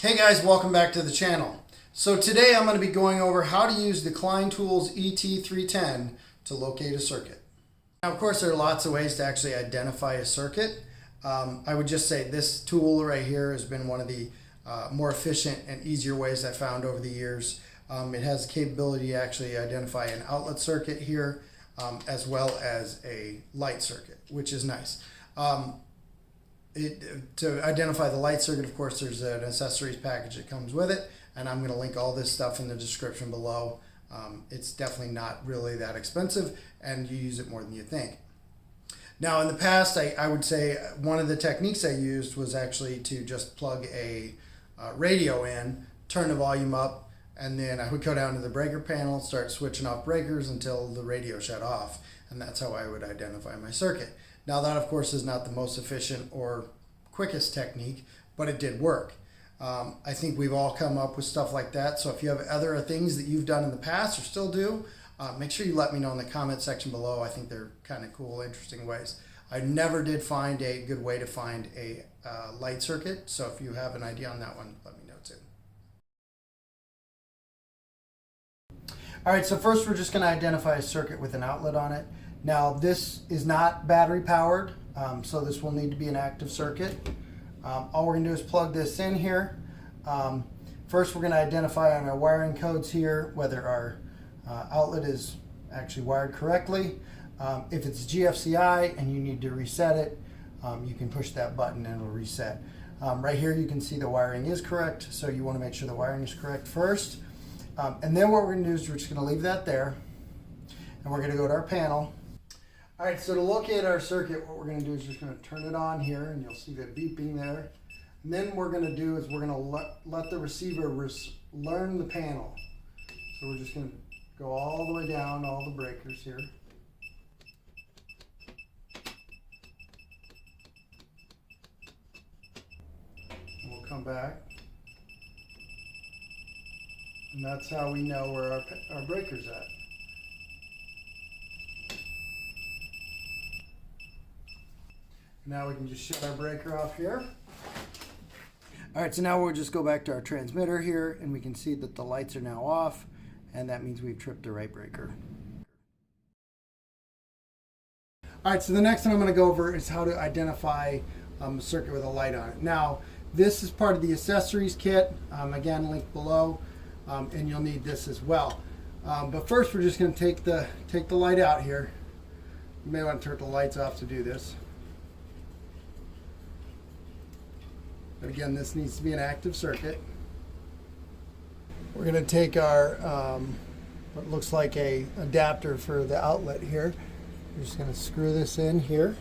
Hey guys, welcome back to the channel. So today I'm going to be going over how to use the Klein Tools ET310 to locate a circuit. Now of course there are lots of ways to actually identify a circuit. I would just say this tool right here has been one of the more efficient and easier ways I found over the years. It has the capability to actually identify an outlet circuit here as well as a light circuit, which is nice. To identify the light circuit, of course, there's an accessories package that comes with it, and I'm going to link all this stuff in the description below. It's definitely not really that expensive, and you use it more than you think. Now, in the past, I would say one of the techniques I used was actually to just plug a radio in, turn the volume up, and then I would go down to the breaker panel, start switching off breakers until the radio shut off, and that's how I would identify my circuit. Now that of course is not the most efficient or quickest technique, but it did work. I think we've all come up with stuff like that, so if you have other things that you've done in the past or still do, make sure you let me know in the comment section below. I think they're kind of cool, interesting ways. I never did find a good way to find a light circuit, so if you have an idea on that one, let me know too. Alright, so first we're just going to identify a circuit with an outlet on it. Now this is not battery powered, so this will need to be an active circuit. All we're going to do is plug this in here. First we're going to identify on our wiring codes here whether our outlet is actually wired correctly. If it's GFCI and you need to reset it, you can push that button and it'll reset. Right here you can see the wiring is correct, so you want to make sure the wiring is correct first. And then what we're going to do is we're just going to leave that there, and we're going to go to our panel. Alright, so to locate our circuit, what we're going to do is just going to turn it on here, and you'll see the beeping there. And then what we're going to do is we're going to let the receiver learn the panel. So we're just going to go all the way down all the breakers here. And we'll come back. And that's how we know where our breaker's at. Now we can just shut our breaker off here. Alright, so now we'll just go back to our transmitter here, and we can see that the lights are now off, and that means we've tripped the right breaker. Alright, so the next thing I'm going to go over is how to identify a circuit with a light on it. Now, this is part of the accessories kit, again linked below, and you'll need this as well. But first we're just going to take the light out here. You may want to turn the lights off to do this. But again, this needs to be an active circuit. We're going to take our what looks like a adapter for the outlet here. We're just going to screw this in here.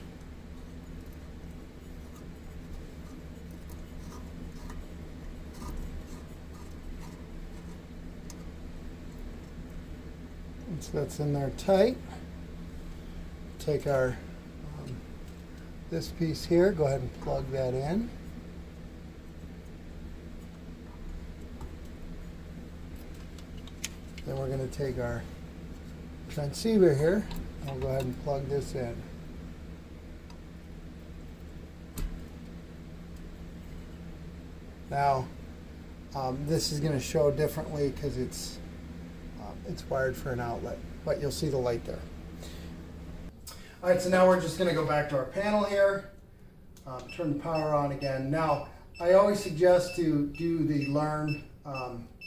And so that's in there tight. Take our this piece here, go ahead and plug that in. Then we're going to take our transceiver here, and we'll go ahead and plug this in. Now, this is going to show differently because it's wired for an outlet, but you'll see the light there. Alright, so now we're just going to go back to our panel here, turn the power on again. Now, I always suggest to do the learn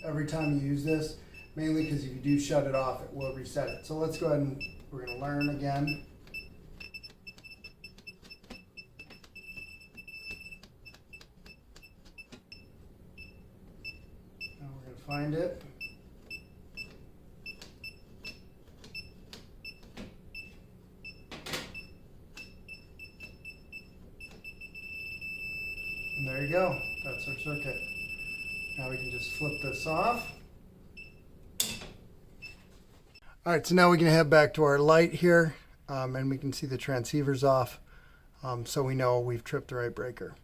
every time you use this, mainly because if you do shut it off, it will reset it. So let's go ahead and we're going to learn again. Now we're going to find it. And there you go. That's our circuit. Now we can just flip this off. Alright, so now we can head back to our light here, and we can see the transceiver's off, so we know we've tripped the right breaker.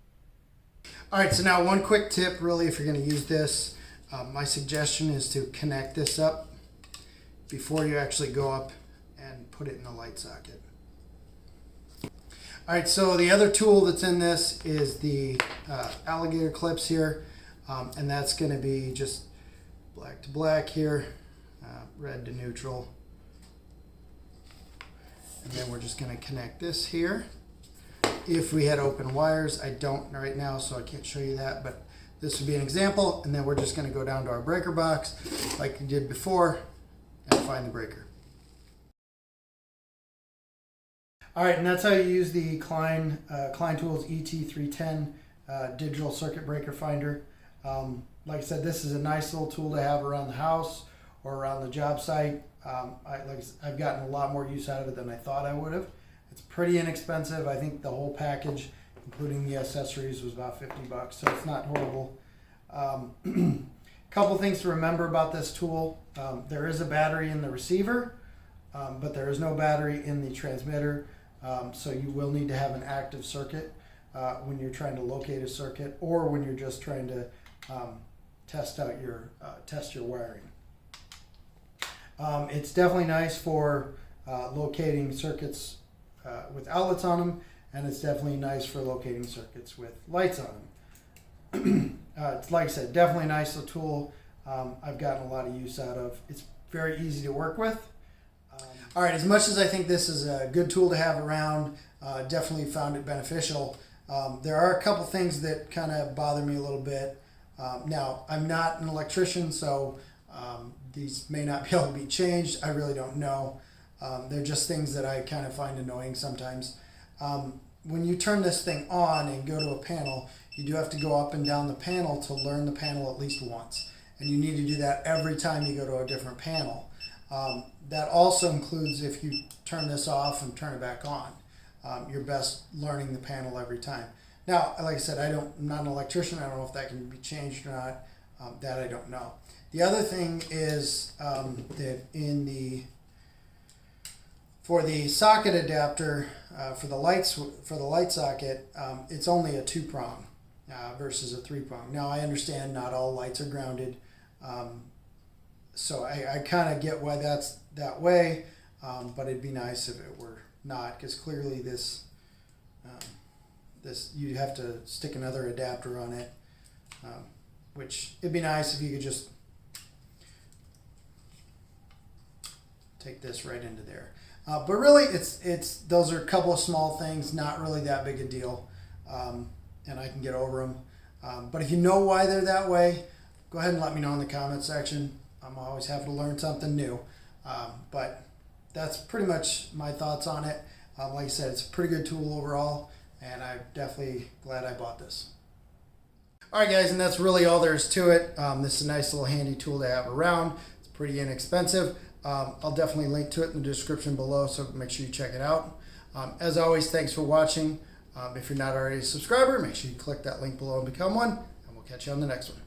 Alright, so now one quick tip really if you're going to use this, my suggestion is to connect this up before you actually go up and put it in the light socket. Alright, so the other tool that's in this is the alligator clips here. And that's going to be just black to black here, red to neutral. And then we're just going to connect this here. If we had open wires, I don't right now, so I can't show you that, but this would be an example. And then we're just going to go down to our breaker box like we did before and find the breaker. All right, and that's how you use the Klein Tools ET310 digital circuit breaker finder. Like I said, this is a nice little tool to have around the house or around the job site. I've gotten a lot more use out of it than I thought I would have. It's pretty inexpensive. I think the whole package, including the accessories, was about $50, so it's not horrible. Couple things to remember about this tool. There is a battery in the receiver, but there is no battery in the transmitter, so you will need to have an active circuit when you're trying to locate a circuit or when you're just trying to test your wiring. It's definitely nice for locating circuits with outlets on them, and it's definitely nice for locating circuits with lights on them. It's, like I said, definitely a nice little tool. I've gotten a lot of use out of. It's very easy to work with. All right, as much as I think this is a good tool to have around, definitely found it beneficial. There are a couple things that kind of bother me a little bit. Now, I'm not an electrician, so these may not be able to be changed. I really don't know. They're just things that I kind of find annoying sometimes. When you turn this thing on and go to a panel, you do have to go up and down the panel to learn the panel at least once. And you need to do that every time you go to a different panel. That also includes if you turn this off and turn it back on. You're best learning the panel every time. Now, like I said, I'm not an electrician. I don't know if that can be changed or not. That I don't know. The other thing is that for the socket adapter for the light socket, it's only a 2-prong versus a 3-prong. Now I understand not all lights are grounded, so I kind of get why that's that way, but it'd be nice if it were not, because clearly this you have to stick another adapter on it, which it'd be nice if you could just take this right into there. But really, those are a couple of small things, not really that big a deal, and I can get over them. But if you know why they're that way, go ahead and let me know in the comment section. I'm always happy to learn something new. But that's pretty much my thoughts on it. Like I said, it's a pretty good tool overall, and I'm definitely glad I bought this. All right, guys, and that's really all there is to it. This is a nice little handy tool to have around. It's pretty inexpensive. I'll definitely link to it in the description below, so make sure you check it out. As always, thanks for watching. If you're not already a subscriber, make sure you click that link below and become one, and we'll catch you on the next one.